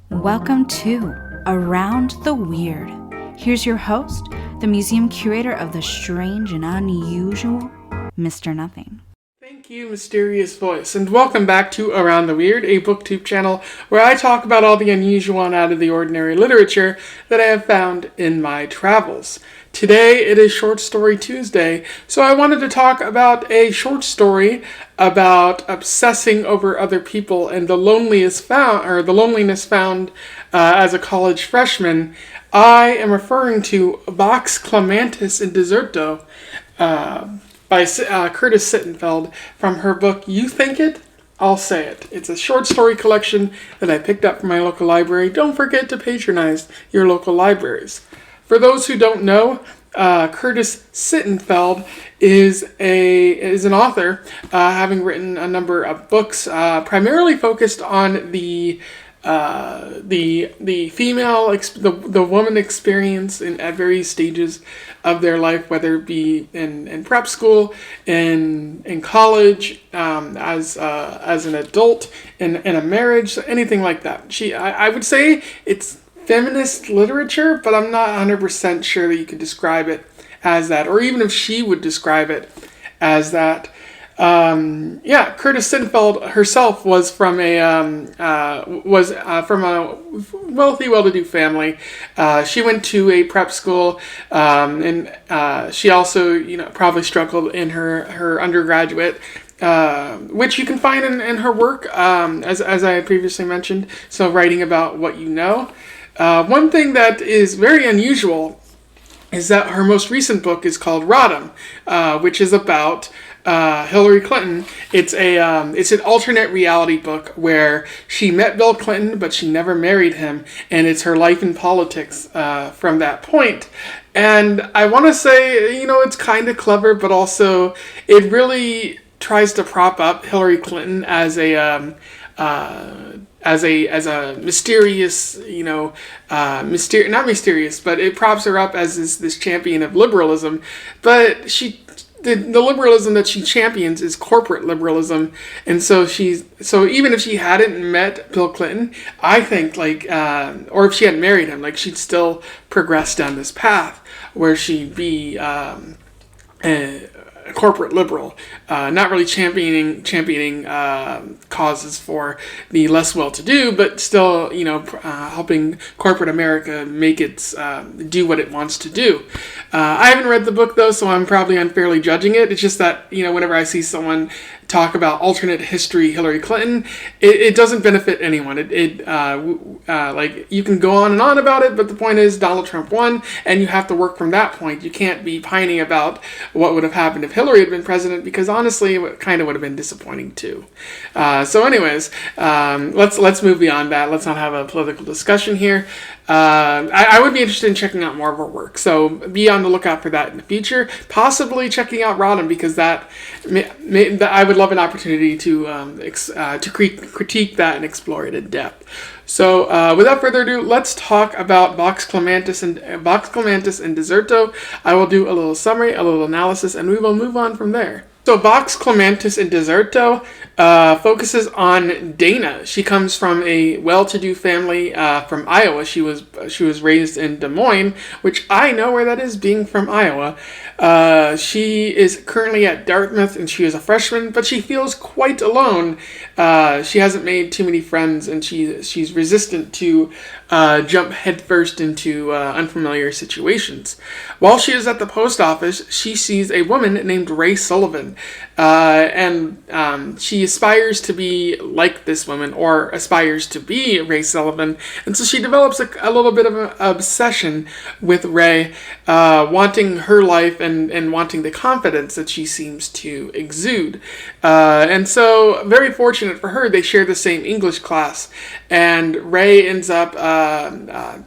Welcome to Around the Weird. Here's your host, the museum curator of the strange and unusual, Mr. Nothing. Thank you, mysterious voice, and welcome back to Around the Weird, a booktube channel where I talk about all the unusual and out of the ordinary literature that I have found in my travels. Today it is Short Story Tuesday, so I wanted to talk about a short story about obsessing over other people and the loneliness found as a college freshman. I am referring to Vox Clamentis in Deserto, by Curtis Sittenfeld from her book, You Think It? I'll Say It. It's a short story collection that I picked up from my local library. Don't forget to patronize your local libraries. For those who don't know, Curtis Sittenfeld is an author, having written a number of books, primarily focused on the female, the woman experience at various stages of their life, whether it be in prep school, in college, as an adult, in a marriage, anything like that. I would say it's feminist literature, but I'm not 100% sure that you could describe it as that, or even if she would describe it as that. Curtis Sittenfeld herself was from a wealthy, well-to-do family. She went to a prep school, and she also, probably struggled in her undergraduate, which you can find in her work, as I had previously mentioned. So writing about what you know. One thing that is very unusual is that her most recent book is called Rodham, which is about Hillary Clinton. It's an alternate reality book where she met Bill Clinton, but she never married him, and it's her life in politics from that point. And I want to say, it's kind of clever, but also it really tries to prop up Hillary Clinton as a mysterious, not mysterious, but it props her up as this champion of liberalism. But the liberalism that she champions is corporate liberalism, and so even if she hadn't met Bill Clinton, I think or if she hadn't married him, she'd still progress down this path where she'd be a corporate liberal, not really championing causes for the less well-to-do, but still, helping corporate America make its do what it wants to do. I haven't read the book though, so I'm probably unfairly judging it. It's just that whenever I see someone talk about alternate history Hillary Clinton, it doesn't benefit anyone. You can go on and on about it, but the point is Donald Trump won, and you have to work from that point. You can't be pining about what would have happened if Hillary had been president, because honestly, it kind of would have been disappointing too. Let's move beyond that. Let's not have a political discussion here. I would be interested in checking out more of her work, so be on the lookout for that in the future. Possibly checking out Rodham, because that I would love an opportunity to critique that and explore it in depth. So, without further ado, let's talk about Vox Clamentis and Deserto. I will do a little summary, a little analysis, and we will move on from there. So Vox Clamentis in Deserto focuses on Dana. She comes from a well-to-do family from Iowa. She was raised in Des Moines, which I know where that is, being from Iowa. She is currently at Dartmouth, and she is a freshman, but she feels quite alone. She hasn't made too many friends, and she's resistant to jump headfirst into unfamiliar situations. While she is at the post office, she sees a woman named Ray Sullivan, and she aspires to be like this woman, or aspires to be Ray Sullivan, and so she develops a little bit of an obsession with Ray, wanting her life and wanting the confidence that she seems to exude. And so, very fortunate for her, they share the same English class, and Ray ends up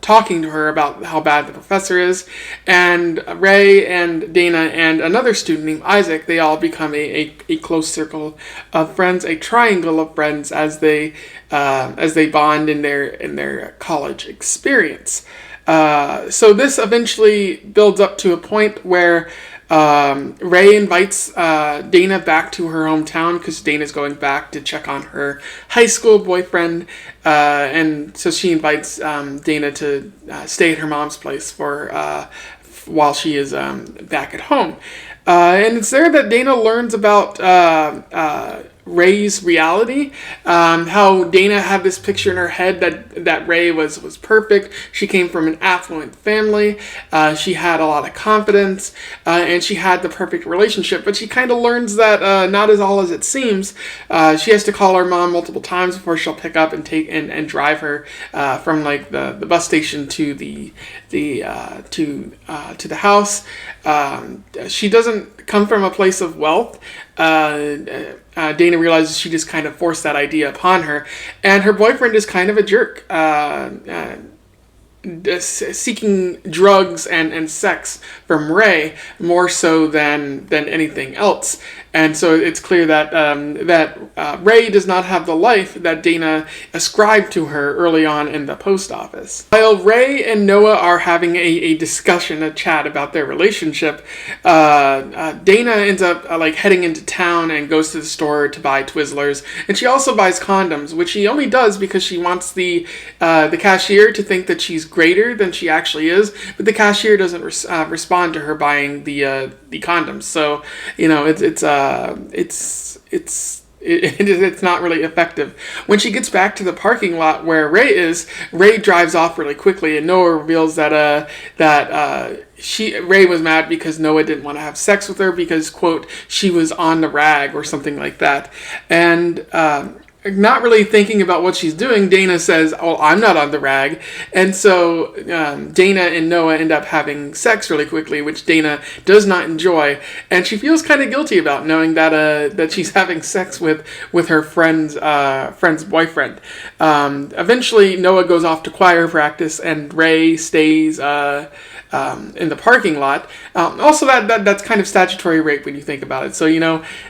talking to her about how bad the professor is, and Ray and Dana and another student named Isaac, they all become a close circle of friends, a triangle of friends, as they bond in their college experience. So this eventually builds up to a point where Ray invites Dana back to her hometown because Dana's going back to check on her high school boyfriend. And so she invites Dana to stay at her mom's place for while she is back at home. And it's there that Dana learns about Ray's reality, how Dana had this picture in her head that Ray was perfect. She came from an affluent family. She had a lot of confidence, and she had the perfect relationship. But she kind of learns that not as all as it seems. She has to call her mom multiple times before she'll pick up and take and drive her from like the bus station to the house. She doesn't come from a place of wealth. Dana realizes she just kind of forced that idea upon her, and her boyfriend is kind of a jerk, seeking drugs and sex from Ray more so than anything else. And so it's clear that Ray does not have the life that Dana ascribed to her early on in the post office. While Ray and Noah are having a discussion, a chat about their relationship, Dana ends up heading into town and goes to the store to buy Twizzlers, and she also buys condoms, which she only does because she wants the cashier to think that she's greater than she actually is. But the cashier doesn't respond to her buying the condoms, so it's not really effective. When she gets back to the parking lot where Ray is, Ray drives off really quickly, and Noah reveals that Ray was mad because Noah didn't want to have sex with her because, quote, she was on the rag or something like that. And not really thinking about what she's doing, Dana says, "Oh, I'm not on the rag." And so Dana and Noah end up having sex really quickly, which Dana does not enjoy, and she feels kind of guilty about knowing that she's having sex with her friend's boyfriend. Eventually, Noah goes off to choir practice, and Ray stays in the parking lot. Also, that's kind of statutory rape when you think about it. So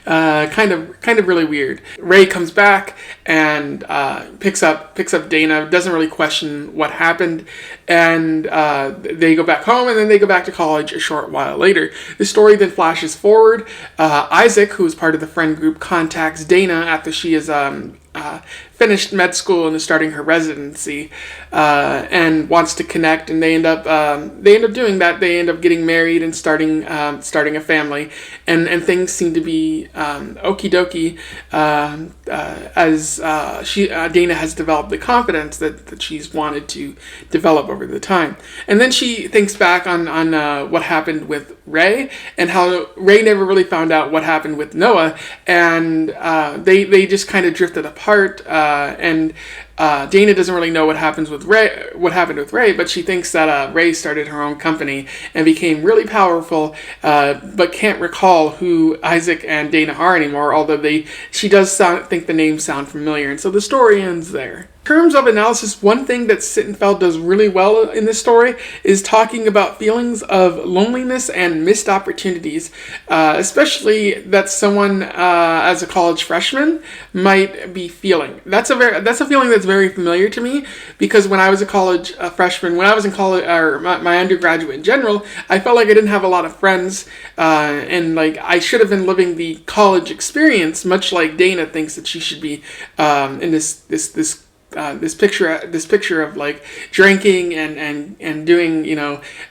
kind of really weird. Ray comes back and picks up Dana. Doesn't really question what happened, and they go back home, and then they go back to college a short while later. The story then flashes forward. Isaac, who is part of the friend group, contacts Dana after she is finished med school and is starting her residency, and wants to connect, and they end up doing that. They end up getting married and starting a family, and things seem to be okie dokie as Dana has developed the confidence that she's wanted to develop over the time. And then she thinks back on what happened with Ray, and how Ray never really found out what happened with Noah, and they just kind of drifted apart, and Dana doesn't really know what happened with Ray, but she thinks that Ray started her own company and became really powerful, but can't recall who Isaac and Dana are anymore, although she does think the names sound familiar, and so the story ends there. In terms of analysis, one thing that Sittenfeld does really well in this story is talking about feelings of loneliness and missed opportunities, especially that someone as a college freshman might be feeling. That's a feeling that's very familiar to me, because when I was a college freshman, when I was in college, or my undergraduate in general, I felt like I didn't have a lot of friends, and I should have been living the college experience, much like Dana thinks that she should be in this picture of drinking and doing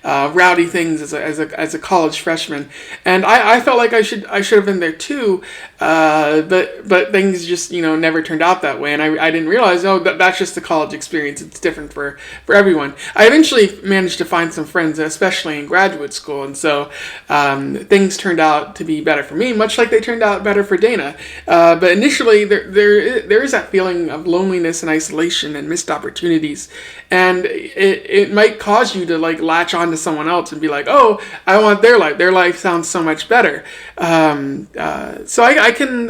rowdy things as a college freshman, and I felt like I should have been there too, but things just never turned out that way, and I didn't realize that's just the college experience. It's different for everyone. I eventually managed to find some friends, especially in graduate school, and so things turned out to be better for me, much like they turned out better for Dana. But initially there is that feeling of loneliness and isolation and missed opportunities, and it might cause you to latch on to someone else and be like, oh, I want their life sounds so much better, so I can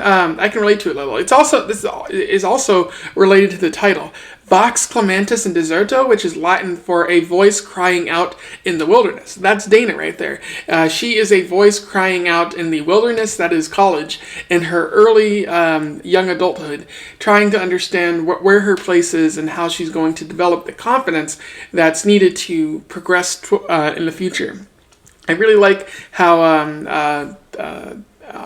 relate to it a little. This is also related to the title, Vox Clamentis and Deserto, which is Latin for a voice crying out in the wilderness. That's Dana right there. She is a voice crying out in the wilderness that is college, in her early young adulthood, trying to understand where her place is and how she's going to develop the confidence that's needed to progress in the future. I really like how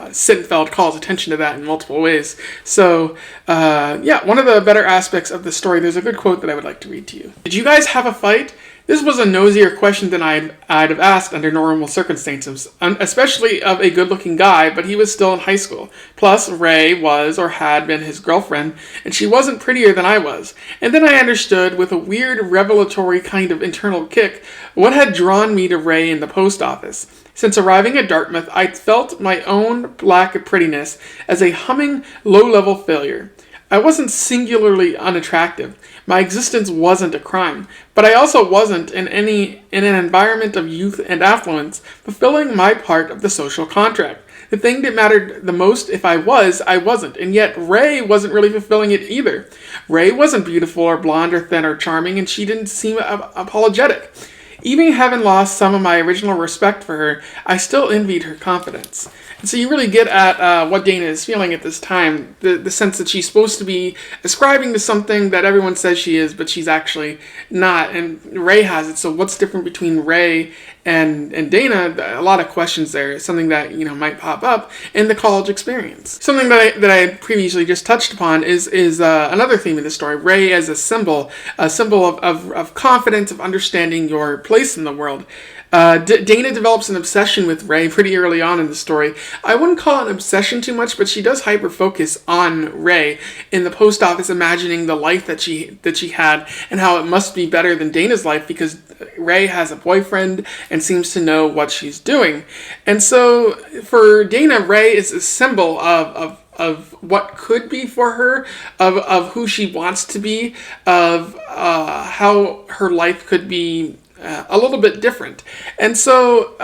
Sittenfeld calls attention to that in multiple ways. So, one of the better aspects of the story, there's a good quote that I would like to read to you. Did you guys have a fight? This was a nosier question than I'd have asked under normal circumstances, especially of a good-looking guy, but he was still in high school. Plus, Ray was or had been his girlfriend, and she wasn't prettier than I was. And then I understood, with a weird revelatory kind of internal kick, what had drawn me to Ray in the post office. Since arriving at Dartmouth, I'd felt my own lack of prettiness as a humming, low-level failure. I wasn't singularly unattractive. My existence wasn't a crime, but I also wasn't in an environment of youth and affluence, fulfilling my part of the social contract. The thing that mattered the most, if I wasn't, and yet Ray wasn't really fulfilling it either. Ray wasn't beautiful or blonde or thin or charming, and she didn't seem apologetic. Even having lost some of my original respect for her, I still envied her confidence. And so you really get at what Dana is feeling at this time, the sense that she's supposed to be ascribing to something that everyone says she is, but she's actually not. And Ray has it. So what's different between Ray and Dana? A lot of questions there. Something that might pop up in the college experience. Something that I previously just touched upon is another theme of the story. Ray as a symbol of confidence, of understanding your place in the world. Dana develops an obsession with Ray pretty early on in the story. I wouldn't call it an obsession too much, but she does hyper-focus on Ray in the post office, imagining the life that she had and how it must be better than Dana's life because Ray has a boyfriend and seems to know what she's doing. And so for Dana, Ray is a symbol of what could be for her, of who she wants to be, of how her life could be a little bit different. And so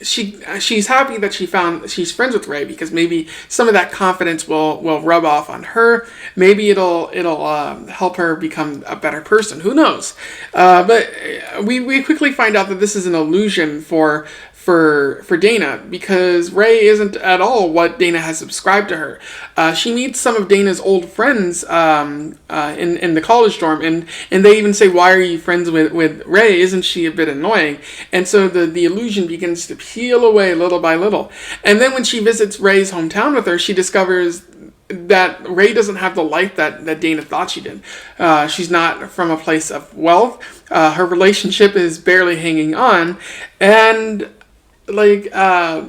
she's happy that she's friends with Ray because maybe some of that confidence will rub off on her. Maybe it'll help her become a better person. Who knows? But we quickly find out that this is an illusion for Dana, because Ray isn't at all what Dana has subscribed to her. She meets some of Dana's old friends in the college dorm, and they even say, "Why are you friends with Ray? Isn't she a bit annoying?" And so the illusion begins to peel away little by little. And then when she visits Ray's hometown with her, she discovers that Ray doesn't have the life that Dana thought she did. She's not from a place of wealth. Her relationship is barely hanging on, and her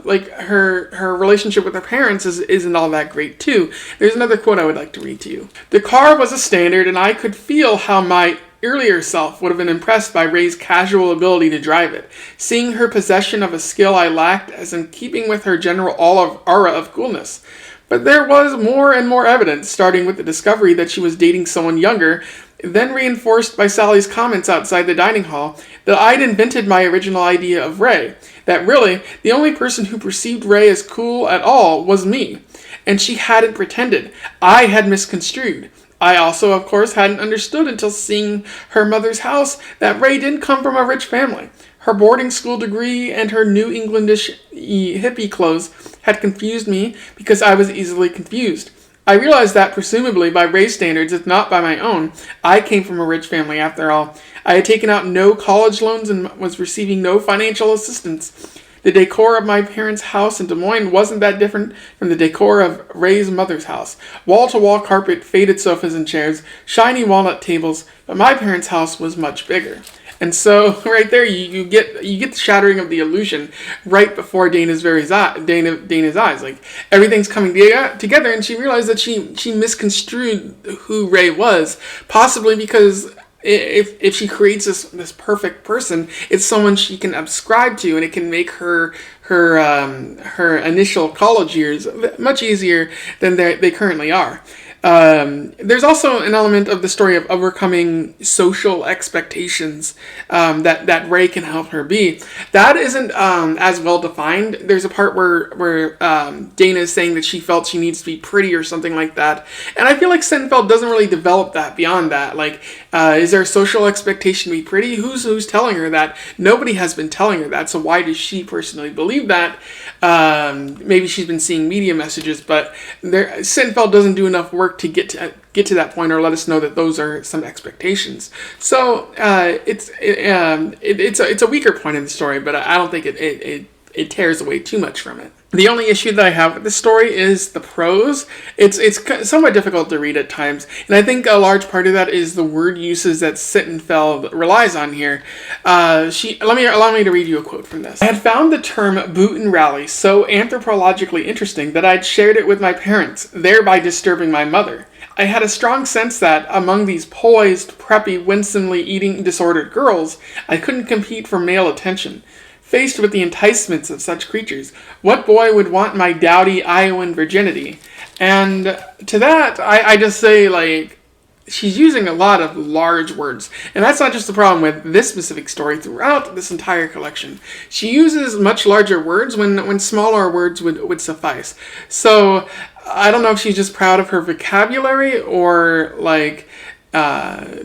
relationship with her parents isn't all that great too. There's another quote I would like to read to you. "The car was a standard, and I could feel how my earlier self would have been impressed by Ray's casual ability to drive it, seeing her possession of a skill I lacked as in keeping with her general aura of coolness. But there was more and more evidence, starting with the discovery that she was dating someone younger, then reinforced by Sally's comments outside the dining hall, that I'd invented my original idea of Ray, that really, the only person who perceived Ray as cool at all was me. And she hadn't pretended. I had misconstrued. I also, of course, hadn't understood until seeing her mother's house that Ray didn't come from a rich family. Her boarding school degree and her New Englandish hippie clothes had confused me because I was easily confused. I realized that, presumably by Ray's standards, if not by my own, I came from a rich family after all. I had taken out no college loans and was receiving no financial assistance. The decor of my parents' house in Des Moines wasn't that different from the decor of Ray's mother's house. Wall-to-wall carpet, faded sofas and chairs, shiny walnut tables, but my parents' house was much bigger." And so right there, you get the shattering of the illusion right before Dana's eyes. Like everything's coming together, and she realized that she misconstrued who Ray was, possibly because if she creates this perfect person, it's someone she can ascribe to, and it can make her initial college years much easier than they currently are. There's also an element of the story of overcoming social expectations that Ray can help her be. That isn't as well defined. There's a part where Dana is saying that she felt she needs to be pretty or something like that, and I feel like Sittenfeld doesn't really develop that beyond that. Like, is there a social expectation to be pretty? Who's telling her that? Nobody has been telling her that, so why does she personally believe that? Maybe she's been seeing media messages, but Sittenfeld doesn't do enough work work to get to that point, or let us know that those are some expectations. So it's a weaker point in the story, but I don't think it tears away too much from it. The only issue that I have with this story is the prose. It's somewhat difficult to read at times, and I think a large part of that is the word uses that Sittenfeld relies on here. Allow me to read you a quote from this. I had found the term boot and rally so anthropologically interesting that I'd shared it with my parents, thereby disturbing my mother. I had a strong sense that, among these poised, preppy, winsomely eating disordered girls, I couldn't compete for male attention. Faced with the enticements of such creatures, what boy would want my dowdy Iowan virginity? And to that, I just say, like, she's using a lot of large words. And that's not just the problem with this specific story. Throughout this entire collection, she uses much larger words when smaller words would suffice. So I don't know if she's just proud of her vocabulary or, like, I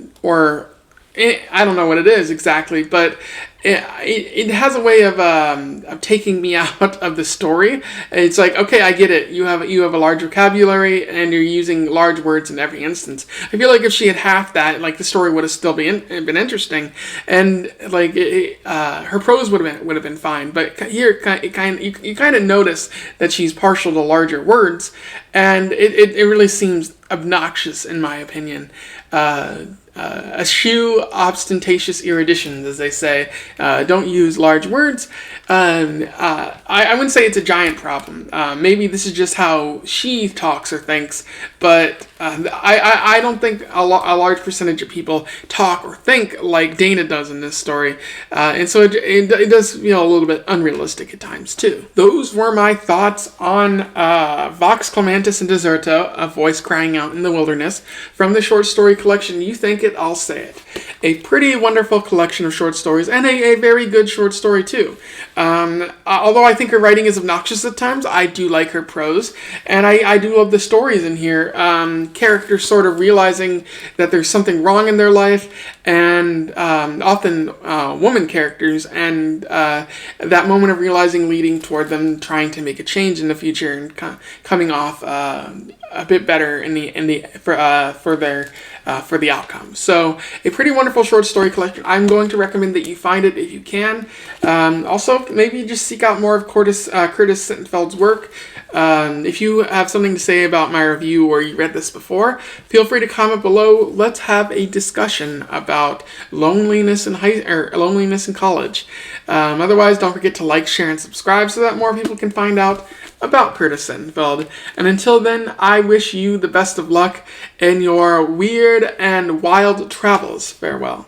don't know what it is exactly, but it has a way of taking me out of the story. It's like, okay, I get it. You have a large vocabulary and you're using large words in every instance. I feel like if she had half that, like, the story would have still been interesting, and like her prose would have been fine. But here, you kind of notice that she's partial to larger words, and it really seems obnoxious in my opinion. Eschew ostentatious eruditions, as they say. Don't use large words. I wouldn't say it's a giant problem. Maybe this is just how she talks or thinks, but I don't think a large percentage of people talk or think like Dana does in this story. And so it does feel a little bit unrealistic at times, too. Those were my thoughts on Vox Clamentis and Deserto, A Voice Crying Out in the Wilderness, from the short story collection You Think It, I'll Say It. A pretty wonderful collection of short stories, and a very good short story, too. Although I think her writing is obnoxious at times, I do like her prose, and I do love the stories in here. Characters sort of realizing that there's something wrong in their life, and often woman characters, and that moment of realizing leading toward them trying to make a change in the future and coming off a bit better for the outcome. So a pretty wonderful short story collection. I'm going to recommend that you find it if you can. Also, maybe just seek out more of Curtis Sittenfeld's work. If you have something to say about my review or you read this before, feel free to comment below. Let's have a discussion about loneliness in college. Otherwise, don't forget to like, share, and subscribe so that more people can find out about Curtis Sittenfeld. And until then, I wish you the best of luck in your weird and wild travels. Farewell.